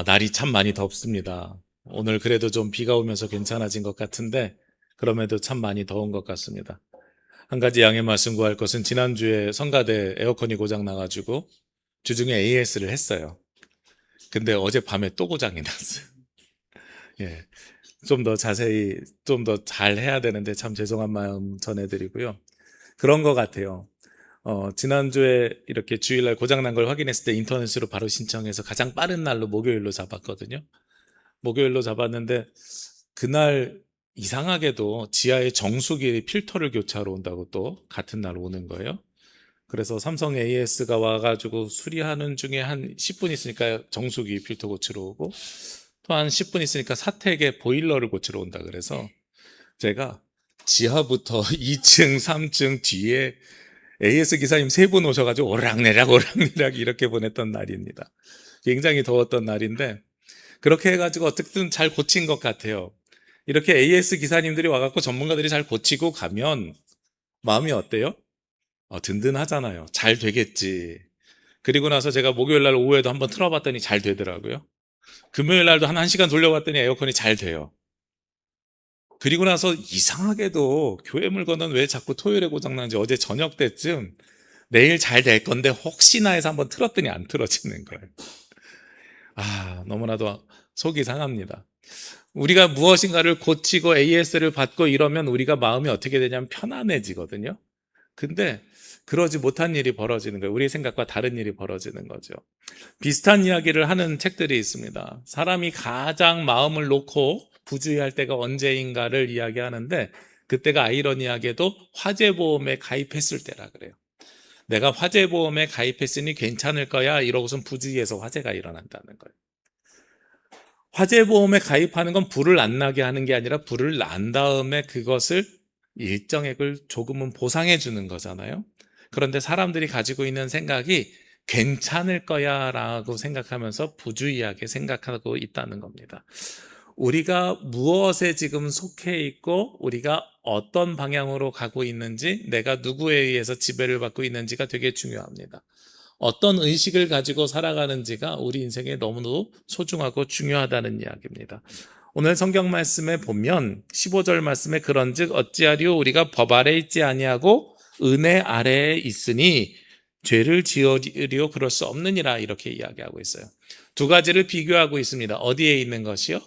날이 참 많이 덥습니다. 오늘 그래도 좀 비가 오면서 괜찮아진 것 같은데, 그럼에도 참 많이 더운 것 같습니다. 한 가지 양해 말씀 구할 것은 지난주에 성가대 에어컨이 고장 나가지고 주중에 AS를 했어요. 근데 어젯밤에 또 고장이 났어요. 예. 좀 더 자세히, 좀 더 잘 해야 되는데 참 죄송한 마음 전해드리고요. 그런 것 같아요. 지난주에 이렇게 주일날 고장난 걸 확인했을 때 인터넷으로 바로 신청해서 가장 빠른 날로 목요일로 잡았거든요. 목요일로 잡았는데 그날 이상하게도 지하에 정수기 필터를 교체하러 온다고 또 같은 날 오는 거예요. 그래서 삼성 AS가 와가지고 수리하는 중에 한 10분 있으니까 정수기 필터 고치러 오고 또 한 10분 있으니까 사택의 보일러를 고치러 온다 그래서 제가 지하부터 2층, 3층 뒤에 AS 기사님 세 분 오셔가지고 오락내락 오락내락 이렇게 보냈던 날입니다. 굉장히 더웠던 날인데 그렇게 해가지고 어떻게든 잘 고친 것 같아요. 이렇게 AS 기사님들이 와갖고 전문가들이 잘 고치고 가면 마음이 어때요? 든든하잖아요. 잘 되겠지. 그리고 나서 제가 목요일 날 오후에도 한번 틀어봤더니 잘 되더라고요. 금요일 날도 한 1시간 돌려봤더니 에어컨이 잘 돼요. 그리고 나서 이상하게도 교회 물건은 왜 자꾸 토요일에 고장나는지 어제 저녁 때쯤 내일 잘 될 건데 혹시나 해서 한번 틀었더니 안 틀어지는 거예요. 너무나도 속이 상합니다. 우리가 무엇인가를 고치고 AS를 받고 이러면 우리가 마음이 어떻게 되냐면 편안해지거든요. 근데 그러지 못한 일이 벌어지는 거예요. 우리 생각과 다른 일이 벌어지는 거죠. 비슷한 이야기를 하는 책들이 있습니다. 사람이 가장 마음을 놓고 부주의할 때가 언제인가를 이야기하는데 그때가 아이러니하게도 화재보험에 가입했을 때라 그래요. 내가 화재보험에 가입했으니 괜찮을 거야 이러고선 부주의해서 화재가 일어난다는 거예요. 화재보험에 가입하는 건 불을 안 나게 하는 게 아니라 불을 난 다음에 그것을 일정액을 조금은 보상해 주는 거잖아요. 그런데 사람들이 가지고 있는 생각이 괜찮을 거야 라고 생각하면서 부주의하게 생각하고 있다는 겁니다. 우리가 무엇에 지금 속해 있고 우리가 어떤 방향으로 가고 있는지 내가 누구에 의해서 지배를 받고 있는지가 되게 중요합니다. 어떤 의식을 가지고 살아가는지가 우리 인생에 너무도 소중하고 중요하다는 이야기입니다. 오늘 성경 말씀에 보면 15절 말씀에 그런즉 어찌하리요 우리가 법 아래 있지 아니하고 은혜 아래에 있으니 죄를 지으리요 그럴 수 없느니라 이렇게 이야기하고 있어요. 두 가지를 비교하고 있습니다. 어디에 있는 것이요?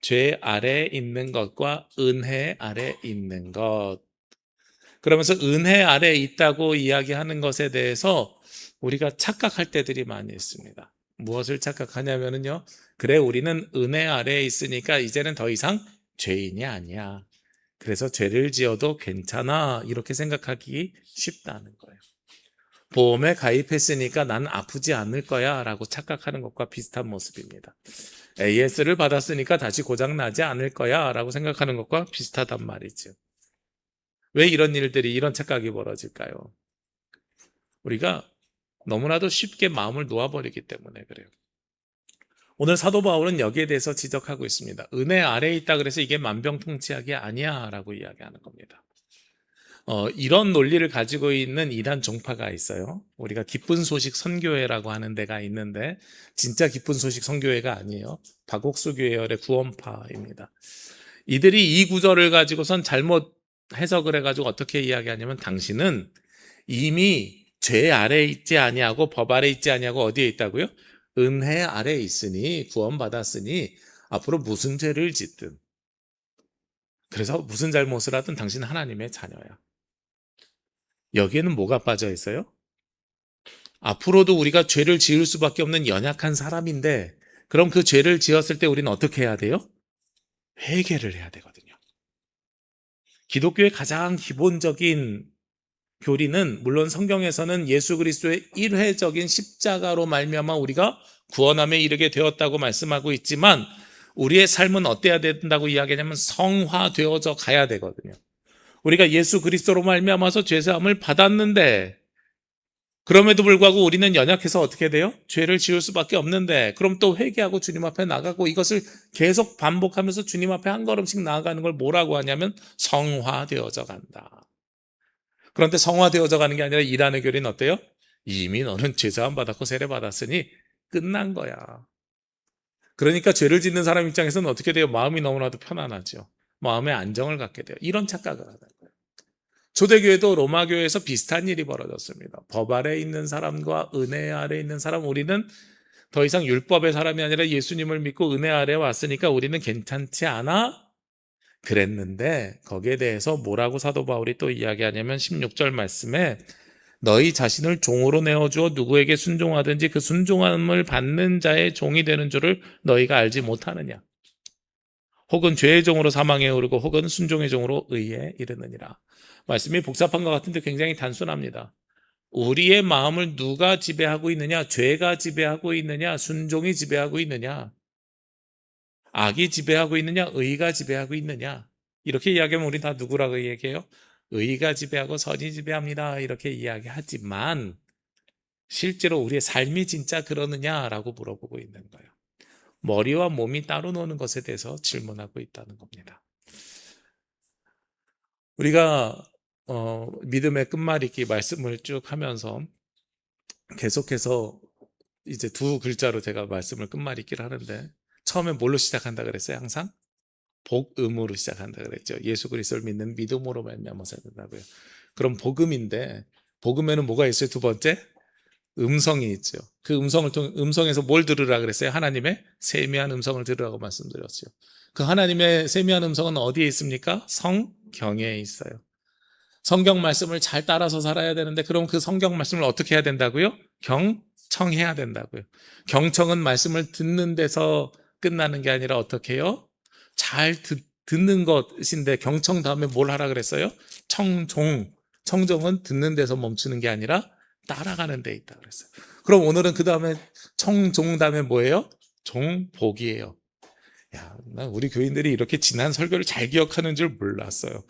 죄 아래에 있는 것과 은혜 아래에 있는 것. 그러면서 은혜 아래에 있다고 이야기하는 것에 대해서 우리가 착각할 때들이 많이 있습니다. 무엇을 착각하냐면요. 그래, 우리는 은혜 아래에 있으니까 이제는 더 이상 죄인이 아니야. 그래서 죄를 지어도 괜찮아. 이렇게 생각하기 쉽다는 거예요. 보험에 가입했으니까 난 아프지 않을 거야. 라고 착각하는 것과 비슷한 모습입니다. AS를 받았으니까 다시 고장나지 않을 거야. 라고 생각하는 것과 비슷하단 말이죠. 왜 이런 일들이, 이런 착각이 벌어질까요? 우리가 너무나도 쉽게 마음을 놓아버리기 때문에 그래요. 오늘 사도 바울은 여기에 대해서 지적하고 있습니다. 은혜 아래에 있다 그래서 이게 만병통치약이 아니야 라고 이야기하는 겁니다. 이런 논리를 가지고 있는 이단 종파가 있어요. 우리가 기쁜 소식 선교회라고 하는 데가 있는데 진짜 기쁜 소식 선교회가 아니에요. 박옥수 계열의 구원파입니다. 이들이 이 구절을 가지고선 잘못 해석을 해가지고 어떻게 이야기하냐면 당신은 이미 죄 아래에 있지 아니하고 법 아래에 있지 아니하고 어디에 있다고요? 은혜 아래에 있으니 구원받았으니 앞으로 무슨 죄를 짓든 그래서 무슨 잘못을 하든 당신은 하나님의 자녀야. 여기에는 뭐가 빠져 있어요? 앞으로도 우리가 죄를 지을 수밖에 없는 연약한 사람인데 그럼 그 죄를 지었을 때 우리는 어떻게 해야 돼요? 회개를 해야 되거든요. 기독교의 가장 기본적인 교리는 물론 성경에서는 예수 그리스도의 일회적인 십자가로 말미암아 우리가 구원함에 이르게 되었다고 말씀하고 있지만 우리의 삶은 어때야 된다고 이야기하냐면 성화되어져 가야 되거든요. 우리가 예수 그리스도로 말미암아서 죄사함을 받았는데 그럼에도 불구하고 우리는 연약해서 어떻게 돼요? 죄를 지을 수밖에 없는데 그럼 또 회개하고 주님 앞에 나가고 이것을 계속 반복하면서 주님 앞에 한 걸음씩 나아가는 걸 뭐라고 하냐면 성화되어져 간다. 그런데 성화되어져 가는 게 아니라 일하는 교리는 어때요? 이미 너는 죄사함 받았고 세례 받았으니 끝난 거야. 그러니까 죄를 짓는 사람 입장에서는 어떻게 돼요? 마음이 너무나도 편안하죠. 마음의 안정을 갖게 돼요. 이런 착각을 하는 거예요. 초대교회도 로마교회에서 비슷한 일이 벌어졌습니다. 법 아래 있는 사람과 은혜 아래 있는 사람, 우리는 더 이상 율법의 사람이 아니라 예수님을 믿고 은혜 아래 왔으니까 우리는 괜찮지 않아? 그랬는데 거기에 대해서 뭐라고 사도 바울이 또 이야기하냐면 16절 말씀에 너희 자신을 종으로 내어주어 누구에게 순종하든지 그 순종함을 받는 자의 종이 되는 줄을 너희가 알지 못하느냐. 혹은 죄의 종으로 사망에 오르고 혹은 순종의 종으로 의에 이르느니라. 말씀이 복잡한 것 같은데 굉장히 단순합니다. 우리의 마음을 누가 지배하고 있느냐? 죄가 지배하고 있느냐? 순종이 지배하고 있느냐? 악이 지배하고 있느냐? 의가 지배하고 있느냐? 이렇게 이야기하면 우리 다 누구라고 얘기해요? 의가 지배하고 선이 지배합니다. 이렇게 이야기하지만 실제로 우리의 삶이 진짜 그러느냐라고 물어보고 있는 거예요. 머리와 몸이 따로 노는 것에 대해서 질문하고 있다는 겁니다. 우리가 믿음의 끝말잇기 말씀을 쭉 하면서 계속해서 이제 두 글자로 제가 말씀을 끝말잇기를 하는데 처음에 뭘로 시작한다 그랬어요? 항상 복음으로 시작한다 그랬죠. 예수 그리스도를 믿는 믿음으로 말미암아서 된다고요. 그럼 복음인데 복음에는 뭐가 있어요? 두 번째 음성이 있죠. 그 음성을 통해 음성에서 뭘 들으라 그랬어요? 하나님의 세미한 음성을 들으라고 말씀드렸죠. 그 하나님의 세미한 음성은 어디에 있습니까? 성경에 있어요. 성경 말씀을 잘 따라서 살아야 되는데 그럼 그 성경 말씀을 어떻게 해야 된다고요? 경청해야 된다고요. 경청은 말씀을 듣는 데서 끝나는 게 아니라 어떻게 해요? 잘 듣는 것인데 경청 다음에 뭘 하라 그랬어요? 청종. 청종은 듣는 데서 멈추는 게 아니라 따라가는 데 있다 그랬어요. 그럼 오늘은 그 다음에 청종 다음에 뭐예요? 종복이에요. 야, 난 우리 교인들이 이렇게 지난 설교를 잘 기억하는 줄 몰랐어요.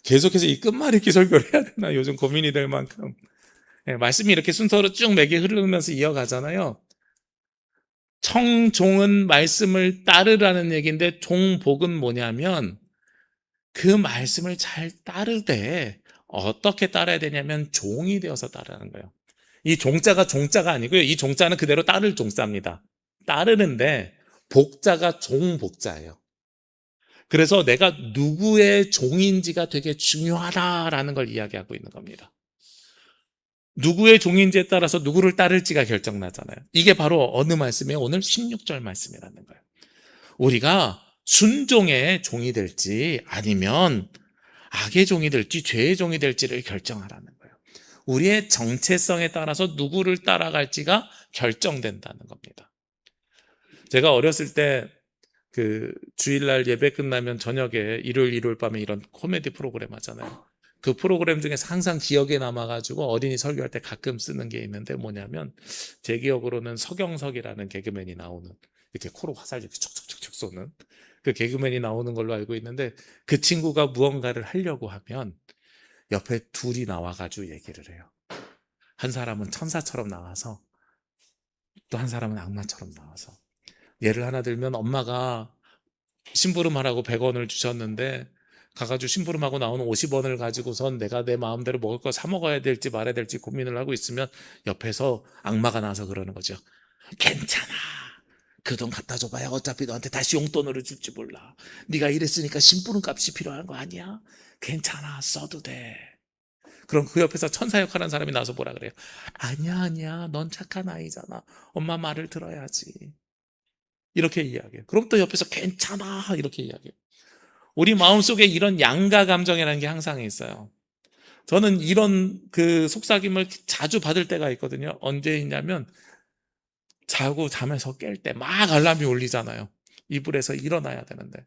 계속해서 이 끝말잇기 설교를 해야 되나 요즘 고민이 될 만큼. 말씀이 이렇게 순서로 쭉 맥이 흐르면서 이어가잖아요. 청종은 말씀을 따르라는 얘기인데 종복은 뭐냐면 그 말씀을 잘 따르되 어떻게 따라야 되냐면 종이 되어서 따르는 거예요. 이 종자가 아니고요. 이 종자는 그대로 따를 종자입니다. 따르는데 복자가 종복자예요. 그래서 내가 누구의 종인지가 되게 중요하다라는 걸 이야기하고 있는 겁니다. 누구의 종인지에 따라서 누구를 따를지가 결정나잖아요. 이게 바로 어느 말씀이에요? 오늘 16절 말씀이라는 거예요. 우리가 순종의 종이 될지 아니면 악의 종이 될지 죄의 종이 될지를 결정하라는 거예요. 우리의 정체성에 따라서 누구를 따라갈지가 결정된다는 겁니다. 제가 어렸을 때 그 주일날 예배 끝나면 저녁에 일요일 밤에 이런 코미디 프로그램 하잖아요. 그 프로그램 중에서 항상 기억에 남아가지고 어린이 설교할 때 가끔 쓰는 게 있는데 뭐냐면 제 기억으로는 서경석이라는 개그맨이 나오는 이렇게 코로 화살 이렇게 촉촉촉촉 쏘는 그 개그맨이 나오는 걸로 알고 있는데 그 친구가 무언가를 하려고 하면 옆에 둘이 나와가지고 얘기를 해요. 한 사람은 천사처럼 나와서 또 한 사람은 악마처럼 나와서 예를 하나 들면 엄마가 심부름하라고 100원을 주셨는데 가가지고 심부름하고 나오는 50원을 가지고선 내가 내 마음대로 먹을 거 사 먹어야 될지 말아야 될지 고민을 하고 있으면 옆에서 악마가 나와서 그러는 거죠. 괜찮아. 그 돈 갖다 줘봐야 어차피 너한테 다시 용돈으로 줄지 몰라. 네가 이랬으니까 심부름 값이 필요한 거 아니야? 괜찮아. 써도 돼. 그럼 그 옆에서 천사 역할하는 사람이 나와서 뭐라 그래요? 아니야. 넌 착한 아이잖아. 엄마 말을 들어야지. 이렇게 이야기해요. 그럼 또 옆에서 괜찮아. 이렇게 이야기해요. 우리 마음속에 이런 양가 감정이라는 게 항상 있어요. 저는 이런 그 속삭임을 자주 받을 때가 있거든요. 언제 있냐면 자고 잠에서 깰 때 막 알람이 울리잖아요. 이불에서 일어나야 되는데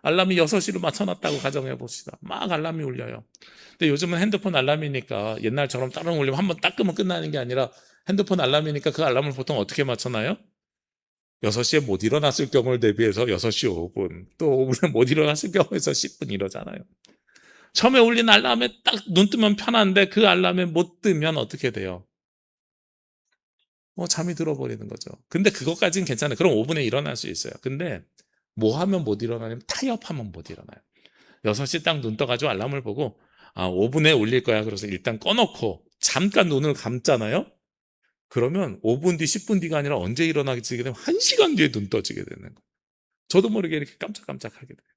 알람이 6시로 맞춰놨다고 가정해 봅시다. 막 알람이 울려요. 근데 요즘은 핸드폰 알람이니까 옛날처럼 따로 울리면 한번 딱 끄면 끝나는 게 아니라 핸드폰 알람이니까 그 알람을 보통 어떻게 맞춰놔요? 6시에 못 일어났을 경우를 대비해서 6시 5분, 또 5분에 못 일어났을 경우에서 10분 이러잖아요. 처음에 울린 알람에 딱 눈 뜨면 편한데 그 알람에 못 뜨면 어떻게 돼요? 잠이 들어버리는 거죠. 근데 그것까지는 괜찮아요. 그럼 5분에 일어날 수 있어요. 근데 뭐 하면 못 일어나냐면 타협하면 못 일어나요. 6시 딱 눈 떠가지고 알람을 보고 5분에 울릴 거야. 그래서 일단 꺼놓고 잠깐 눈을 감잖아요. 그러면 5분 뒤, 10분 뒤가 아니라 언제 일어나게 되면 1시간 뒤에 눈 떠지게 되는 거예요. 저도 모르게 이렇게 깜짝깜짝 하게 돼요.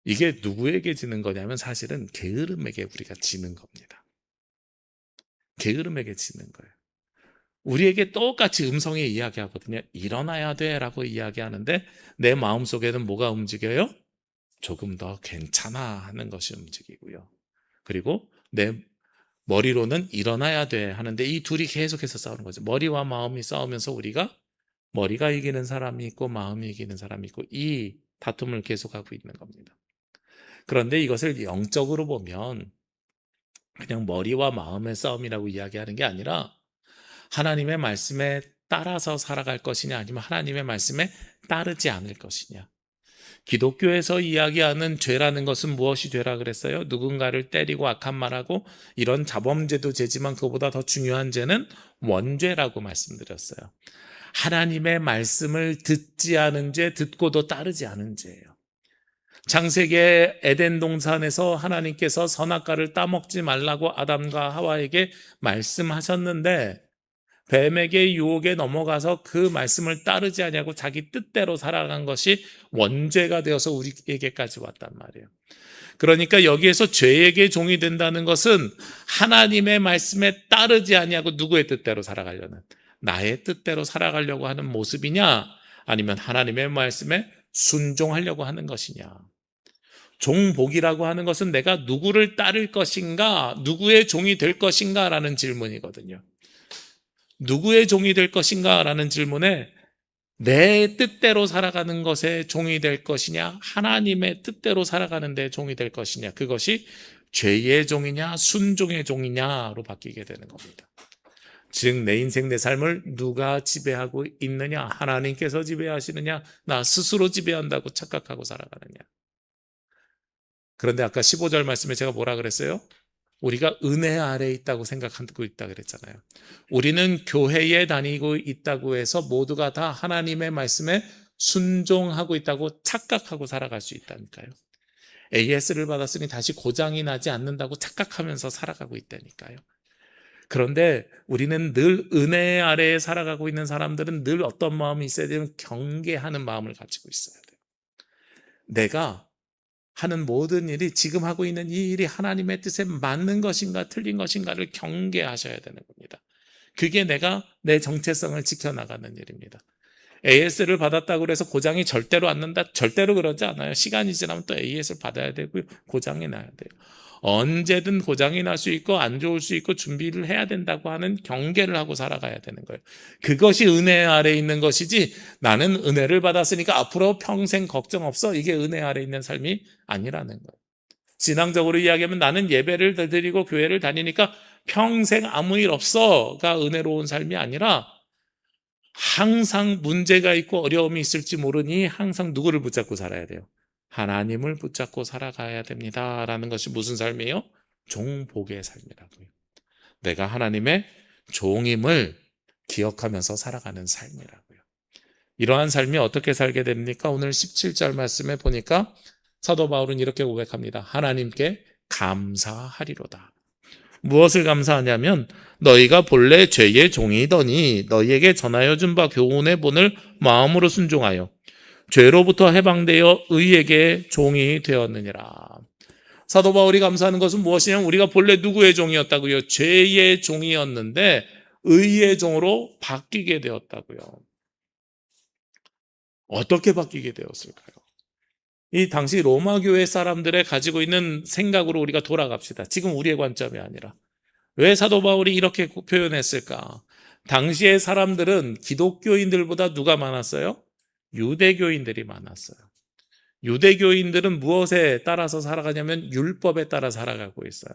이게 누구에게 지는 거냐면 사실은 게으름에게 우리가 지는 겁니다. 게으름에게 지는 거예요. 우리에게 똑같이 음성이 이야기하거든요. 일어나야 돼 라고 이야기하는데 내 마음속에는 뭐가 움직여요? 조금 더 괜찮아 하는 것이 움직이고요. 그리고 내 머리로는 일어나야 돼 하는데 이 둘이 계속해서 싸우는 거죠. 머리와 마음이 싸우면서 우리가 머리가 이기는 사람이 있고 마음이 이기는 사람이 있고 이 다툼을 계속하고 있는 겁니다. 그런데 이것을 영적으로 보면 그냥 머리와 마음의 싸움이라고 이야기하는 게 아니라 하나님의 말씀에 따라서 살아갈 것이냐 아니면 하나님의 말씀에 따르지 않을 것이냐. 기독교에서 이야기하는 죄라는 것은 무엇이 죄라 그랬어요? 누군가를 때리고 악한 말하고 이런 자범죄도 죄지만 그보다 더 중요한 죄는 원죄라고 말씀드렸어요. 하나님의 말씀을 듣지 않은 죄, 듣고도 따르지 않은 죄예요. 창세기의 에덴 동산에서 하나님께서 선악과를 따먹지 말라고 아담과 하와에게 말씀하셨는데 뱀에게 유혹에 넘어가서 그 말씀을 따르지 아니하고 자기 뜻대로 살아간 것이 원죄가 되어서 우리에게까지 왔단 말이에요. 그러니까 여기에서 죄에게 종이 된다는 것은 하나님의 말씀에 따르지 아니하고 누구의 뜻대로 살아가려는 나의 뜻대로 살아가려고 하는 모습이냐 아니면 하나님의 말씀에 순종하려고 하는 것이냐. 종복이라고 하는 것은 내가 누구를 따를 것인가 누구의 종이 될 것인가 라는 질문이거든요. 누구의 종이 될 것인가 라는 질문에 내 뜻대로 살아가는 것에 종이 될 것이냐 하나님의 뜻대로 살아가는 데 종이 될 것이냐 그것이 죄의 종이냐 순종의 종이냐로 바뀌게 되는 겁니다. 즉 내 인생 내 삶을 누가 지배하고 있느냐 하나님께서 지배하시느냐 나 스스로 지배한다고 착각하고 살아가느냐. 그런데 아까 15절 말씀에 제가 뭐라 그랬어요? 우리가 은혜 아래에 있다고 생각하고 있다 그랬잖아요. 우리는 교회에 다니고 있다고 해서 모두가 다 하나님의 말씀에 순종하고 있다고 착각하고 살아갈 수 있다니까요. AS를 받았으니 다시 고장이 나지 않는다고 착각하면서 살아가고 있다니까요. 그런데 우리는 늘 은혜 아래에 살아가고 있는 사람들은 늘 어떤 마음이 있어야 되면 경계하는 마음을 가지고 있어야 돼요. 내가 하는 모든 일이 지금 하고 있는 이 일이 하나님의 뜻에 맞는 것인가 틀린 것인가를 경계하셔야 되는 겁니다. 그게 내가 내 정체성을 지켜나가는 일입니다. AS를 받았다고 해서 고장이 절대로 안 난다? 절대로 그러지 않아요. 시간이 지나면 또 AS를 받아야 되고요. 고장이 나야 돼요. 언제든 고장이 날 수 있고 안 좋을 수 있고 준비를 해야 된다고 하는 경계를 하고 살아가야 되는 거예요. 그것이 은혜 아래에 있는 것이지 나는 은혜를 받았으니까 앞으로 평생 걱정 없어. 이게 은혜 아래에 있는 삶이 아니라는 거예요. 신앙적으로 이야기하면 나는 예배를 드리고 교회를 다니니까 평생 아무 일 없어가 은혜로운 삶이 아니라 항상 문제가 있고 어려움이 있을지 모르니 항상 누구를 붙잡고 살아야 돼요? 하나님을 붙잡고 살아가야 됩니다. 라는 것이 무슨 삶이에요? 종복의 삶이라고요. 내가 하나님의 종임을 기억하면서 살아가는 삶이라고요. 이러한 삶이 어떻게 살게 됩니까? 오늘 17절 말씀에 보니까 사도 바울은 이렇게 고백합니다. 하나님께 감사하리로다. 무엇을 감사하냐면 너희가 본래 죄의 종이더니 너희에게 전하여 준 바 교훈의 본을 마음으로 순종하여 죄로부터 해방되어 의에게 종이 되었느니라. 사도 바울이 감사하는 것은 무엇이냐면 우리가 본래 누구의 종이었다고요? 죄의 종이었는데 의의 종으로 바뀌게 되었다고요. 어떻게 바뀌게 되었을까요? 이 당시 로마 교회 사람들의 가지고 있는 생각으로 우리가 돌아갑시다. 지금 우리의 관점이 아니라. 왜 사도 바울이 이렇게 표현했을까? 당시의 사람들은 기독교인들보다 누가 많았어요? 유대교인들이 많았어요. 유대교인들은 무엇에 따라서 살아가냐면 율법에 따라 살아가고 있어요.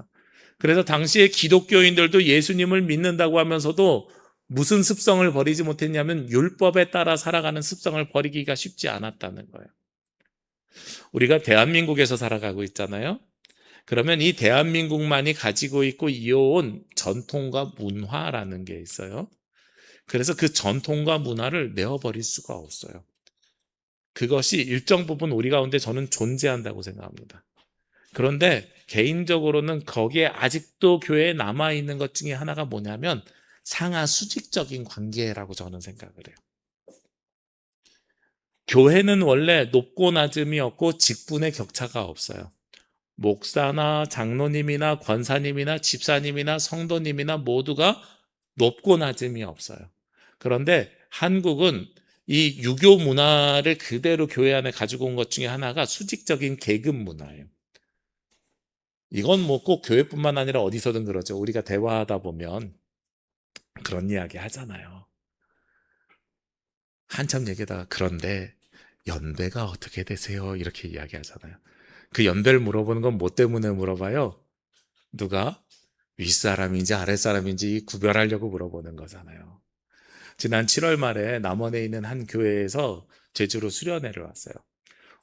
그래서 당시의 기독교인들도 예수님을 믿는다고 하면서도 무슨 습성을 버리지 못했냐면 율법에 따라 살아가는 습성을 버리기가 쉽지 않았다는 거예요. 우리가 대한민국에서 살아가고 있잖아요. 그러면 이 대한민국만이 가지고 있고 이어온 전통과 문화라는 게 있어요. 그래서 그 전통과 문화를 내어버릴 수가 없어요. 그것이 일정 부분 우리 가운데 저는 존재한다고 생각합니다. 그런데 개인적으로는 거기에 아직도 교회에 남아있는 것 중에 하나가 뭐냐면 상하 수직적인 관계라고 저는 생각을 해요. 교회는 원래 높고 낮음이 없고 직분의 격차가 없어요. 목사나 장로님이나 권사님이나 집사님이나 성도님이나 모두가 높고 낮음이 없어요. 그런데 한국은 이 유교 문화를 그대로 교회 안에 가지고 온 것 중에 하나가 수직적인 계급 문화예요. 이건 뭐 꼭 교회뿐만 아니라 어디서든 그러죠. 우리가 대화하다 보면 그런 이야기 하잖아요. 한참 얘기하다가 그런데 연배가 어떻게 되세요? 이렇게 이야기하잖아요. 그 연배를 물어보는 건 뭐 때문에 물어봐요? 누가 윗사람인지 아랫사람인지 구별하려고 물어보는 거잖아요. 지난 7월 말에 남원에 있는 한 교회에서 제주로 수련회를 왔어요.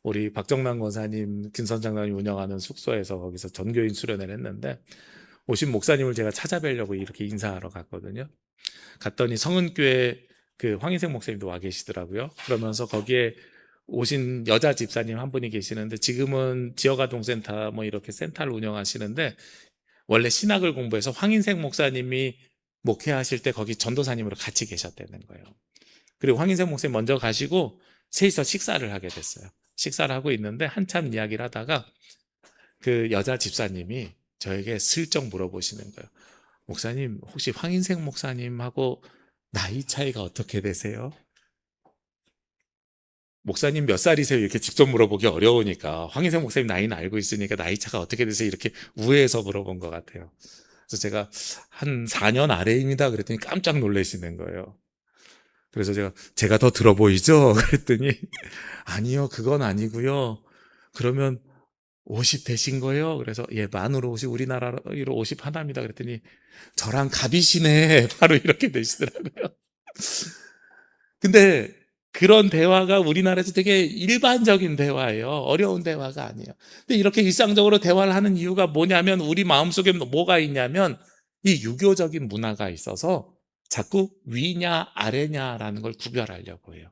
우리 박정남 권사님, 김선장님이 운영하는 숙소에서 거기서 전교인 수련회를 했는데 오신 목사님을 제가 찾아뵈려고 이렇게 인사하러 갔거든요. 갔더니 성은교회 그 황인생 목사님도 와 계시더라고요. 그러면서 거기에 오신 여자 집사님 한 분이 계시는데 지금은 지역아동센터 뭐 이렇게 센터를 운영하시는데 원래 신학을 공부해서 황인생 목사님이 목회하실 때 거기 전도사님으로 같이 계셨다는 거예요. 그리고 황인생 목사님 먼저 가시고 셋이서 식사를 하게 됐어요. 식사를 하고 있는데 한참 이야기를 하다가 그 여자 집사님이 저에게 슬쩍 물어보시는 거예요. 목사님, 혹시 황인생 목사님하고 나이 차이가 어떻게 되세요? 목사님 몇 살이세요? 이렇게 직접 물어보기 어려우니까 황인생 목사님 나이는 알고 있으니까 나이 차가 어떻게 되세요? 이렇게 우회해서 물어본 것 같아요. 그래서 제가 한 4년 아래입니다. 그랬더니 깜짝 놀라시는 거예요. 그래서 제가 더 들어 보이죠? 그랬더니 아니요, 그건 아니고요. 그러면 50 되신 거예요? 그래서 예, 만으로 50, 우리나라로 50 하나입니다. 그랬더니 저랑 갑이시네. 바로 이렇게 되시더라고요. 근데 그런 대화가 우리나라에서 되게 일반적인 대화예요. 어려운 대화가 아니에요. 근데 이렇게 일상적으로 대화를 하는 이유가 뭐냐면 우리 마음속에 뭐가 있냐면 이 유교적인 문화가 있어서 자꾸 위냐 아래냐라는 걸 구별하려고 해요.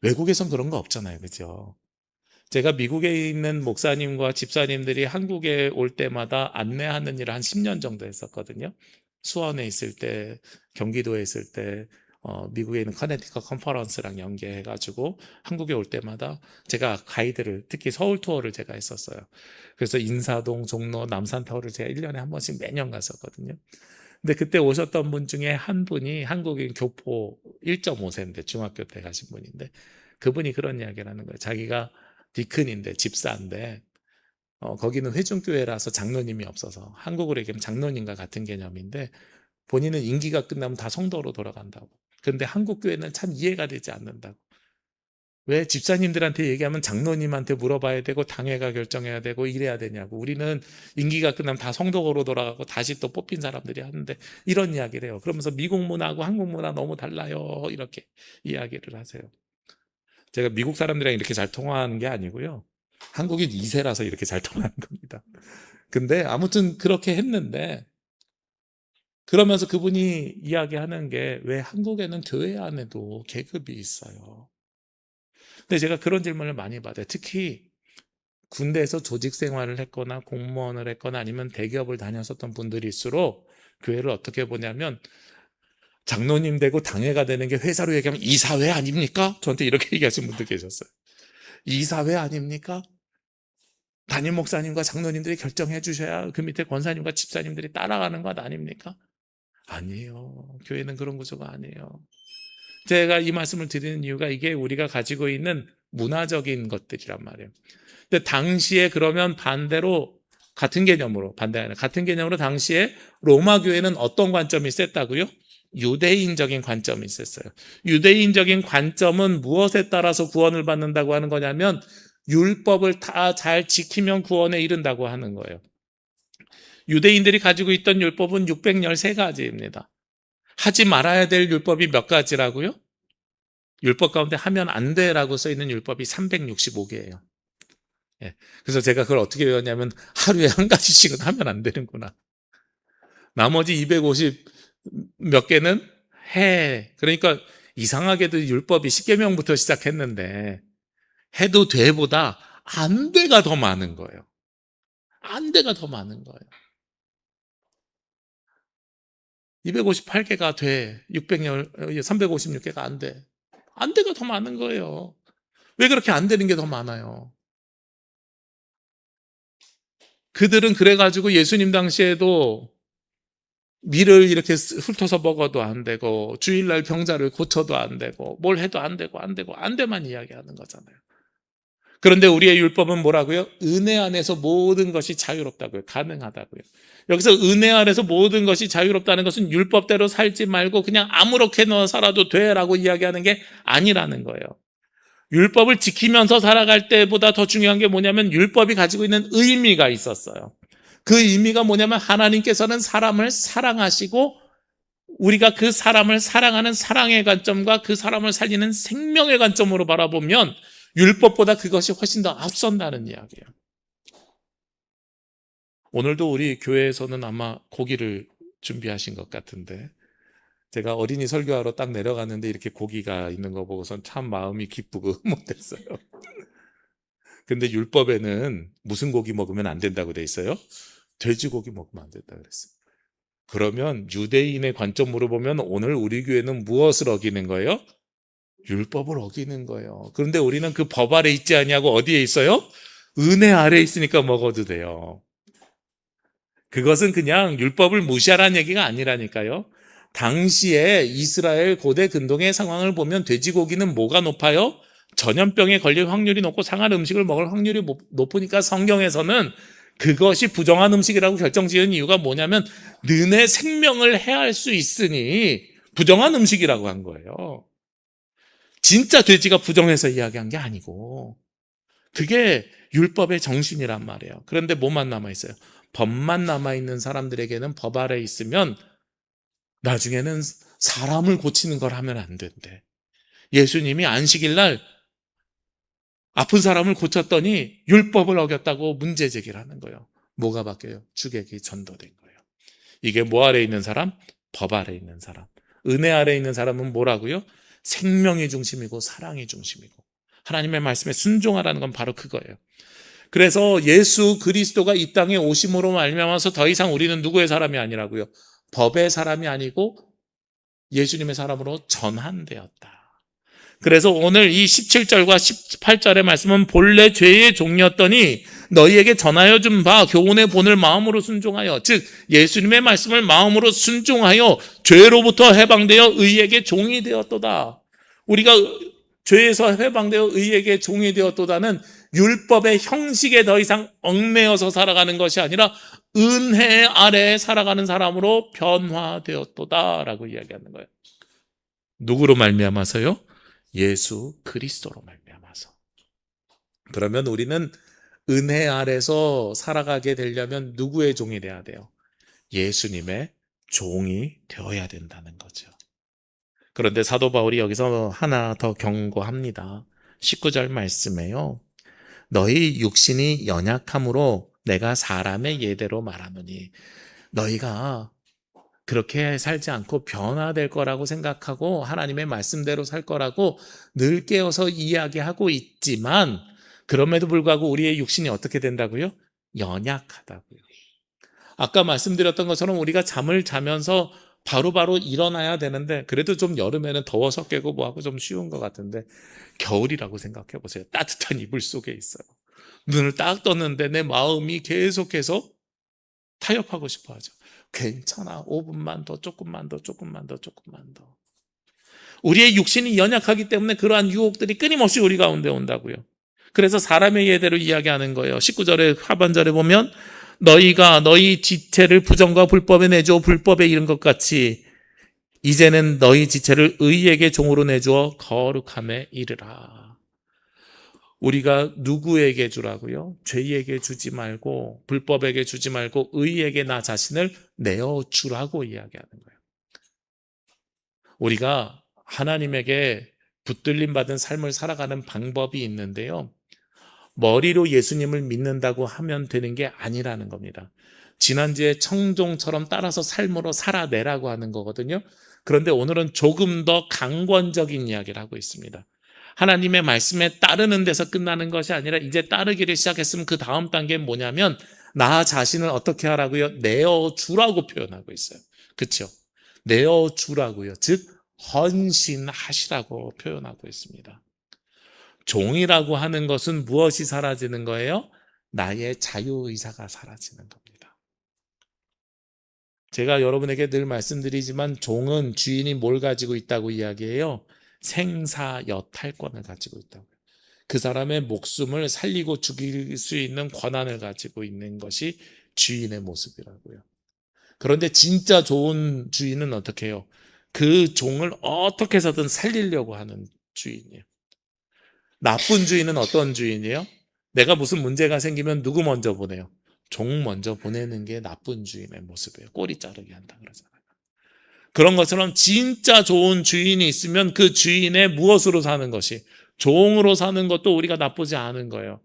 외국에선 그런 거 없잖아요. 그죠? 제가 미국에 있는 목사님과 집사님들이 한국에 올 때마다 안내하는 일을 한 10년 정도 했었거든요. 수원에 있을 때, 경기도에 있을 때, 미국에 있는 커네티컷 컨퍼런스랑 연계해가지고 한국에 올 때마다 제가 가이드를, 특히 서울 투어를 제가 했었어요. 그래서 인사동, 종로, 남산타워를 제가 1년에 한 번씩 매년 갔었거든요. 근데 그때 오셨던 분 중에 한 분이 한국인 교포 1.5세인데 중학교 때 가신 분인데 그분이 그런 이야기를 하는 거예요. 자기가 디큰인데 집사인데 거기는 회중교회라서 장로님이 없어서 한국으로 얘기하면 장로님과 같은 개념인데 본인은 임기가 끝나면 다 성도로 돌아간다고. 그런데 한국 교회는 참 이해가 되지 않는다고. 왜 집사님들한테 얘기하면 장로님한테 물어봐야 되고 당회가 결정해야 되고 이래야 되냐고. 우리는 임기가 끝나면 다 성도로 돌아가고 다시 또 뽑힌 사람들이 하는데 이런 이야기를 해요. 그러면서 미국 문화하고 한국 문화 너무 달라요. 이렇게 이야기를 하세요. 제가 미국 사람들이랑 이렇게 잘 통화하는 게 아니고요. 한국인 2세라서 이렇게 잘 통하는 겁니다. 근데 아무튼 그렇게 했는데 그러면서 그분이 이야기하는 게 왜 한국에는 교회 안에도 계급이 있어요. 근데 제가 그런 질문을 많이 받아요. 특히 군대에서 조직 생활을 했거나 공무원을 했거나 아니면 대기업을 다녔었던 분들일수록 교회를 어떻게 보냐면 장로님 되고 당회가 되는 게 회사로 얘기하면 이사회 아닙니까? 저한테 이렇게 얘기하신 분들 계셨어요. 이사회 아닙니까? 담임 목사님과 장로님들이 결정해 주셔야 그 밑에 권사님과 집사님들이 따라가는 것 아닙니까? 아니에요. 교회는 그런 구조가 아니에요. 제가 이 말씀을 드리는 이유가 이게 우리가 가지고 있는 문화적인 것들이란 말이에요. 근데 당시에 그러면 반대로 같은 개념으로 반대하는 같은 개념으로 당시에 로마 교회는 어떤 관점이 셌다고요? 유대인적인 관점이 있었어요. 유대인적인 관점은 무엇에 따라서 구원을 받는다고 하는 거냐면 율법을 다 잘 지키면 구원에 이른다고 하는 거예요. 유대인들이 가지고 있던 율법은 613가지입니다. 하지 말아야 될 율법이 몇 가지라고요? 율법 가운데 하면 안 돼라고 써 있는 율법이 365개예요. 예. 그래서 제가 그걸 어떻게 외웠냐면 하루에 한 가지씩은 하면 안 되는구나. 나머지 250 몇 개는 해. 그러니까 이상하게도 율법이 10계명부터 시작했는데 해도 돼보다 안 돼가 더 많은 거예요. 안 돼가 더 많은 거예요. 258개가 돼. 356개가 안 돼. 안 돼가 더 많은 거예요. 왜 그렇게 안 되는 게 더 많아요? 그들은 그래가지고 예수님 당시에도 밀을 이렇게 훑어서 먹어도 안 되고, 주일날 병자를 고쳐도 안 되고, 뭘 해도 안 되고, 안 되만 이야기하는 거잖아요. 그런데 우리의 율법은 뭐라고요? 은혜 안에서 모든 것이 자유롭다고요. 가능하다고요. 여기서 은혜 안에서 모든 것이 자유롭다는 것은 율법대로 살지 말고 그냥 아무렇게나 살아도 돼라고 이야기하는 게 아니라는 거예요. 율법을 지키면서 살아갈 때보다 더 중요한 게 뭐냐면 율법이 가지고 있는 의미가 있었어요. 그 의미가 뭐냐면 하나님께서는 사람을 사랑하시고 우리가 그 사람을 사랑하는 사랑의 관점과 그 사람을 살리는 생명의 관점으로 바라보면 율법보다 그것이 훨씬 더 앞선다는 이야기예요. 오늘도 우리 교회에서는 아마 고기를 준비하신 것 같은데, 제가 어린이 설교하러 딱 내려갔는데 이렇게 고기가 있는 거 보고선 참 마음이 기쁘고 못했어요. 근데 율법에는 무슨 고기 먹으면 안 된다고 돼 있어요? 돼지고기 먹으면 안 된다고 그랬어요. 그러면 유대인의 관점으로 보면 오늘 우리 교회는 무엇을 어기는 거예요? 율법을 어기는 거예요. 그런데 우리는 그 법 아래 있지 아니하고 어디에 있어요? 은혜 아래 있으니까 먹어도 돼요. 그것은 그냥 율법을 무시하라는 얘기가 아니라니까요. 당시에 이스라엘 고대 근동의 상황을 보면 돼지고기는 뭐가 높아요? 전염병에 걸릴 확률이 높고 상한 음식을 먹을 확률이 높으니까 성경에서는 그것이 부정한 음식이라고 결정지은 이유가 뭐냐면 너네 생명을 해할 수 있으니 부정한 음식이라고 한 거예요. 진짜 돼지가 부정해서 이야기한 게 아니고 그게 율법의 정신이란 말이에요. 그런데 뭐만 남아있어요? 법만 남아있는 사람들에게는 법 아래 있으면 나중에는 사람을 고치는 걸 하면 안 된대. 예수님이 안식일 날 아픈 사람을 고쳤더니 율법을 어겼다고 문제 제기를 하는 거예요. 뭐가 바뀌어요? 주객이 전도된 거예요. 이게 뭐 아래 있는 사람? 법 아래 있는 사람. 은혜 아래 있는 사람은 뭐라고요? 생명이 중심이고 사랑이 중심이고 하나님의 말씀에 순종하라는 건 바로 그거예요. 그래서 예수 그리스도가 이 땅에 오심으로 말미암아서 더 이상 우리는 누구의 사람이 아니라고요? 법의 사람이 아니고 예수님의 사람으로 전환되었다. 그래서 오늘 이 17절과 18절의 말씀은 본래 죄의 종이었더니 너희에게 전하여 준 바 교훈의 본을 마음으로 순종하여, 즉 예수님의 말씀을 마음으로 순종하여 죄로부터 해방되어 의에게 종이 되었도다. 우리가 죄에서 해방되어 의에게 종이 되었도다는 율법의 형식에 더 이상 얽매여서 살아가는 것이 아니라 은혜 아래에 살아가는 사람으로 변화되었도다라고 이야기하는 거예요. 누구로 말미암아서요? 예수 그리스도로 말미암아서. 그러면 우리는 은혜 아래서 살아가게 되려면 누구의 종이 돼야 돼요? 예수님의 종이 되어야 된다는 거죠. 그런데 사도 바울이 여기서 하나 더 경고합니다. 19절 말씀에요. 너희 육신이 연약함으로 내가 사람의 예대로 말하노니, 너희가 그렇게 살지 않고 변화될 거라고 생각하고 하나님의 말씀대로 살 거라고 늘 깨어서 이야기하고 있지만 그럼에도 불구하고 우리의 육신이 어떻게 된다고요? 연약하다고요. 아까 말씀드렸던 것처럼 우리가 잠을 자면서 바로바로 일어나야 되는데 그래도 좀 여름에는 더워서 깨고 뭐하고 좀 쉬운 것 같은데 겨울이라고 생각해 보세요. 따뜻한 이불 속에 있어요. 눈을 딱 떴는데 내 마음이 계속해서 타협하고 싶어 하죠. 괜찮아. 5분만 더, 조금만 더. 우리의 육신이 연약하기 때문에 그러한 유혹들이 끊임없이 우리 가운데 온다고요. 그래서 사람의 예대로 이야기하는 거예요. 19절의 하반절에 보면 너희가 너희 지체를 부정과 불법에 내주어 불법에 이른 것 같이 이제는 너희 지체를 의에게 종으로 내주어 거룩함에 이르라. 우리가 누구에게 주라고요? 죄에게 주지 말고 불법에게 주지 말고 의에게 나 자신을 내어주라고 이야기하는 거예요. 우리가 하나님에게 붙들림 받은 삶을 살아가는 방법이 있는데요. 머리로 예수님을 믿는다고 하면 되는 게 아니라는 겁니다. 지난주에 청종처럼 따라서 삶으로 살아내라고 하는 거거든요. 그런데 오늘은 조금 더 강권적인 이야기를 하고 있습니다. 하나님의 말씀에 따르는 데서 끝나는 것이 아니라 이제 따르기를 시작했으면 그 다음 단계는 뭐냐면 나 자신을 어떻게 하라고요? 내어주라고 표현하고 있어요. 그렇죠? 내어주라고요. 즉 헌신하시라고 표현하고 있습니다. 종이라고 하는 것은 무엇이 사라지는 거예요? 나의 자유의사가 사라지는 겁니다. 제가 여러분에게 늘 말씀드리지만 종은 주인이 뭘 가지고 있다고 이야기해요? 생사여탈권을 가지고 있다고요. 그 사람의 목숨을 살리고 죽일 수 있는 권한을 가지고 있는 것이 주인의 모습이라고요. 그런데 진짜 좋은 주인은 어떻게 해요? 그 종을 어떻게 해서든 살리려고 하는 주인이에요. 나쁜 주인은 어떤 주인이에요? 내가 무슨 문제가 생기면 누구 먼저 보내요? 종 먼저 보내는 게 나쁜 주인의 모습이에요. 꼬리 자르게 한다 그러잖아요. 그런 것처럼 진짜 좋은 주인이 있으면 그 주인의 무엇으로 사는 것이, 종으로 사는 것도 우리가 나쁘지 않은 거예요.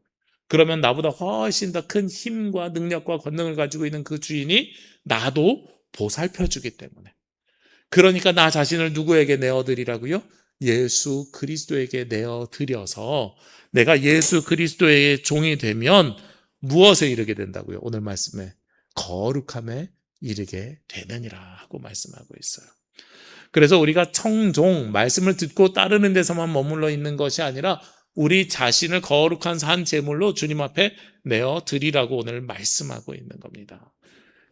그러면 나보다 훨씬 더 큰 힘과 능력과 권능을 가지고 있는 그 주인이 나도 보살펴 주기 때문에. 그러니까 나 자신을 누구에게 내어드리라고요? 예수 그리스도에게 내어드려서 내가 예수 그리스도의 종이 되면 무엇에 이르게 된다고요? 오늘 말씀에 거룩함에 이르게 되느니라 하고 말씀하고 있어요. 그래서 우리가 청종, 말씀을 듣고 따르는 데서만 머물러 있는 것이 아니라 우리 자신을 거룩한 산 제물로 주님 앞에 내어드리라고 오늘 말씀하고 있는 겁니다.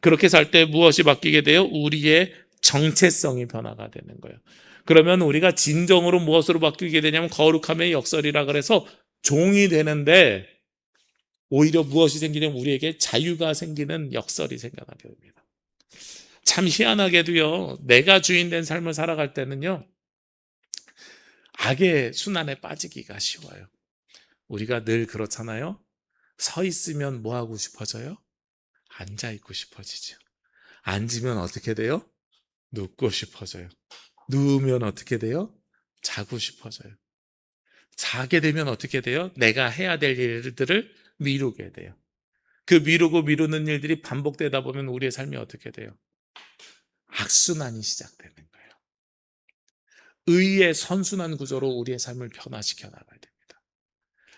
그렇게 살 때 무엇이 바뀌게 돼요? 우리의 정체성이 변화가 되는 거예요. 그러면 우리가 진정으로 무엇으로 바뀌게 되냐면 거룩함의 역설이라 그래서 종이 되는데 오히려 무엇이 생기냐면 우리에게 자유가 생기는 역설이 생겨나게 됩니다. 참 희한하게도요, 내가 주인 된 삶을 살아갈 때는요, 악의 순환에 빠지기가 쉬워요. 우리가 늘 그렇잖아요. 서 있으면 뭐 하고 싶어져요? 앉아 있고 싶어지죠. 앉으면 어떻게 돼요? 눕고 싶어져요. 누우면 어떻게 돼요? 자고 싶어져요. 자게 되면 어떻게 돼요? 내가 해야 될 일들을 미루게 돼요. 그 미루고 미루는 일들이 반복되다 보면 우리의 삶이 어떻게 돼요? 악순환이 시작되는 거예요. 의의 선순환 구조로 우리의 삶을 변화시켜 나가야 됩니다.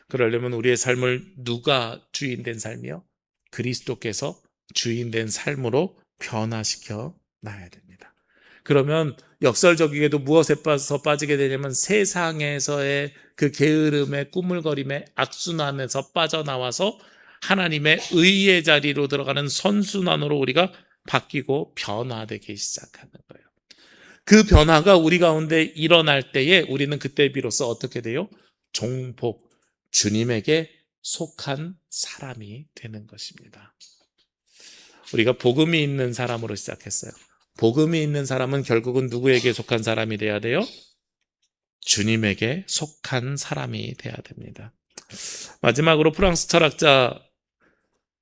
그러려면 우리의 삶을 누가 주인된 삶이요? 그리스도께서 주인된 삶으로 변화시켜 놔야 됩니다. 그러면 역설적이게도 무엇에 빠지게 되냐면 세상에서의 그 게으름의 꾸물거림의 악순환에서 빠져나와서 하나님의 의의 자리로 들어가는 선순환으로 우리가 바뀌고 변화되기 시작하는 거예요. 그 변화가 우리 가운데 일어날 때에 우리는 그때 비로소 어떻게 돼요? 종복, 주님에게 속한 사람이 되는 것입니다. 우리가 복음이 있는 사람으로 시작했어요. 복음이 있는 사람은 결국은 누구에게 속한 사람이 돼야 돼요? 주님에게 속한 사람이 돼야 됩니다. 마지막으로 프랑스 철학자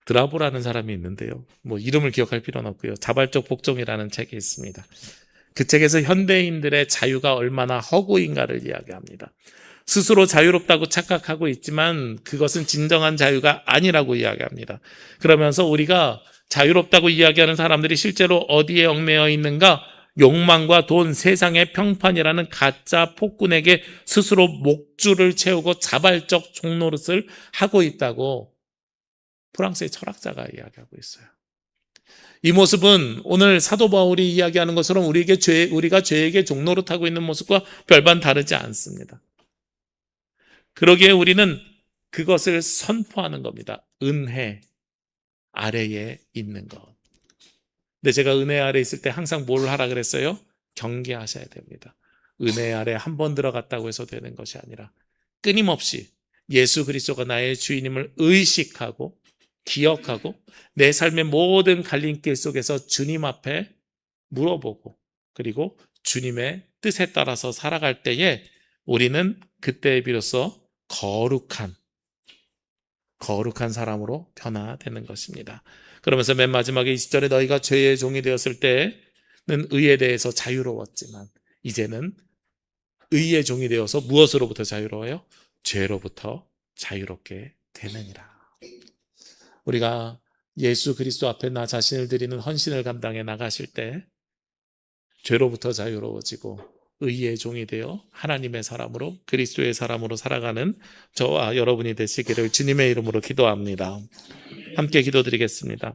드라보라는 사람이 있는데요. 뭐 이름을 기억할 필요는 없고요. 자발적 복종이라는 책이 있습니다. 그 책에서 현대인들의 자유가 얼마나 허구인가를 이야기합니다. 스스로 자유롭다고 착각하고 있지만 그것은 진정한 자유가 아니라고 이야기합니다. 그러면서 우리가 자유롭다고 이야기하는 사람들이 실제로 어디에 얽매여 있는가? 욕망과 돈, 세상의 평판이라는 가짜 폭군에게 스스로 목줄을 채우고 자발적 종노릇을 하고 있다고 프랑스의 철학자가 이야기하고 있어요. 이 모습은 오늘 사도 바울이 이야기하는 것처럼 우리가 죄에게 종노릇하고 있는 모습과 별반 다르지 않습니다. 그러기에 우리는 그것을 선포하는 겁니다. 은혜 아래에 있는 것. 근데 제가 은혜 아래 있을 때 항상 뭘 하라 그랬어요? 경계하셔야 됩니다. 은혜 아래 한 번 들어갔다고 해서 되는 것이 아니라 끊임없이 예수 그리스도가 나의 주인임을 의식하고 기억하고 내 삶의 모든 갈림길 속에서 주님 앞에 물어보고 그리고 주님의 뜻에 따라서 살아갈 때에 우리는 그때에 비로소 거룩한 사람으로 변화되는 것입니다. 그러면서 맨 마지막에 20절에 너희가 죄의 종이 되었을 때는 의에 대해서 자유로웠지만 이제는 의의 종이 되어서 무엇으로부터 자유로워요? 죄로부터 자유롭게 되느니라. 우리가 예수 그리스도 앞에 나 자신을 드리는 헌신을 감당해 나가실 때 죄로부터 자유로워지고 의의 종이 되어 하나님의 사람으로 그리스도의 사람으로 살아가는 저와 여러분이 되시기를 주님의 이름으로 기도합니다. 함께 기도드리겠습니다.